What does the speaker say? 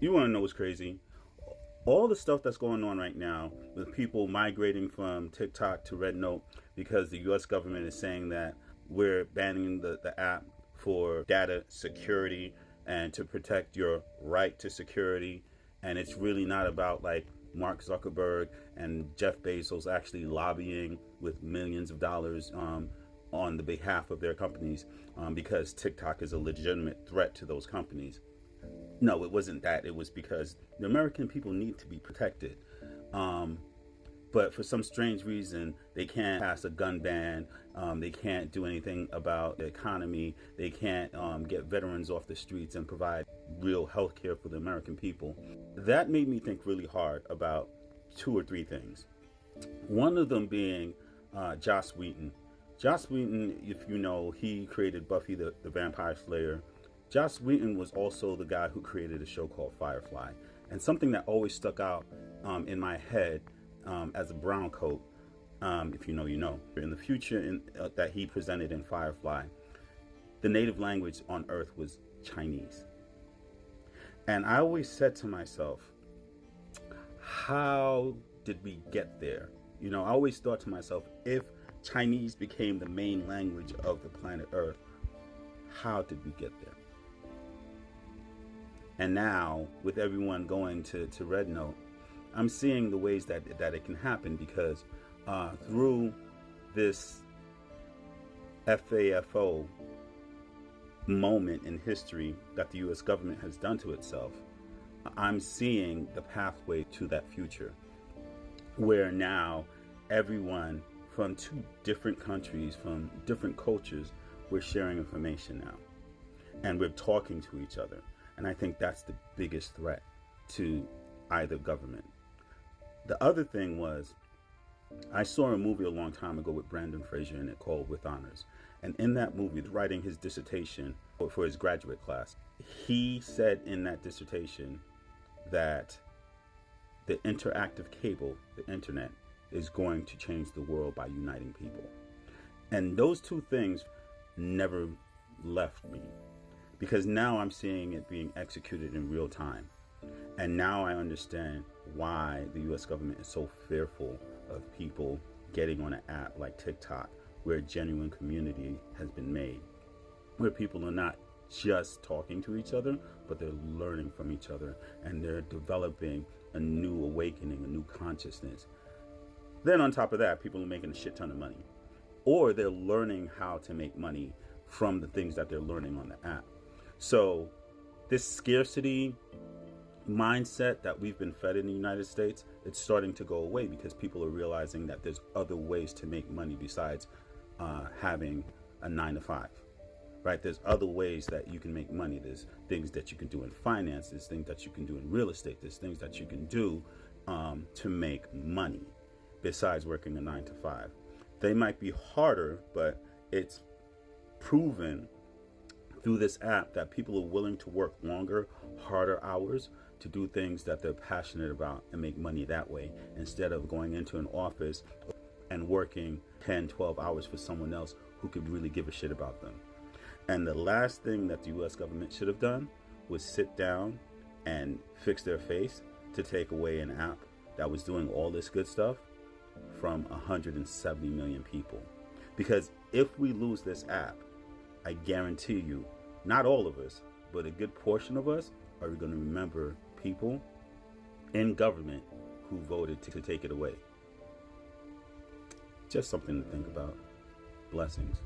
You want to know what's crazy? All the stuff that's going on right now with people migrating from TikTok to Rednote because the US government is saying that we're banning the app for data security and to protect your right to security. And it's really not about like Mark Zuckerberg and Jeff Bezos actually lobbying with millions of dollars on the behalf of their companies because TikTok is a legitimate threat to those companies. No, it wasn't that. It was because the American people need to be protected. But for some strange reason, they can't pass a gun ban. They can't do anything about the economy. They can't get veterans off the streets and provide real health care for the American people. That made me think really hard about two or three things. One of them being Joss Whedon. Joss Whedon, if you know, he created Buffy the Vampire Slayer. Joss Whedon was also the guy who created a show called Firefly. And something that always stuck out in my head as a brown coat, if you know, you know. In the future that he presented in Firefly, the native language on Earth was Chinese. And I always said to myself, how did we get there? You know, I always thought to myself, if Chinese became the main language of the planet Earth, how did we get there? And now, with everyone going to Rednote, I'm seeing the ways that it can happen because through this FAFO moment in history that the U.S. government has done to itself, I'm seeing the pathway to that future where now everyone from two different countries, from different cultures, we're sharing information now. And we're talking to each other. And I think that's the biggest threat to either government. The other thing was, I saw a movie a long time ago with Brandon Fraser in it called With Honors. And in that movie, writing his dissertation for his graduate class, he said in that dissertation that the interactive cable, the internet, is going to change the world by uniting people. And those two things never left me because now I'm seeing it being executed in real time. And now I understand why the US government is so fearful of people getting on an app like TikTok, where genuine community has been made, where people are not just talking to each other, but they're learning from each other and they're developing a new awakening, a new consciousness. Then on top of that, people are making a shit ton of money, or they're learning how to make money from the things that they're learning on the app. So this scarcity mindset that we've been fed in the United States, it's starting to go away because people are realizing that there's other ways to make money besides having a 9-to-5. Right? There's other ways that you can make money. There's things that you can do in finance. There's things that you can do in real estate. There's things that you can do to make money besides working a 9-to-5. They might be harder, but it's proven through this app that people are willing to work longer, harder hours to do things that they're passionate about and make money that way, instead of going into an office and working 10, 12 hours for someone else who could really give a shit about them. And the last thing that the US government should have done was sit down and fix their face to take away an app that was doing all this good stuff from 170 million people. Because if we lose this app, I guarantee you, not all of us, but a good portion of us are going to remember people in government who voted to take it away. Just something to think about. Blessings.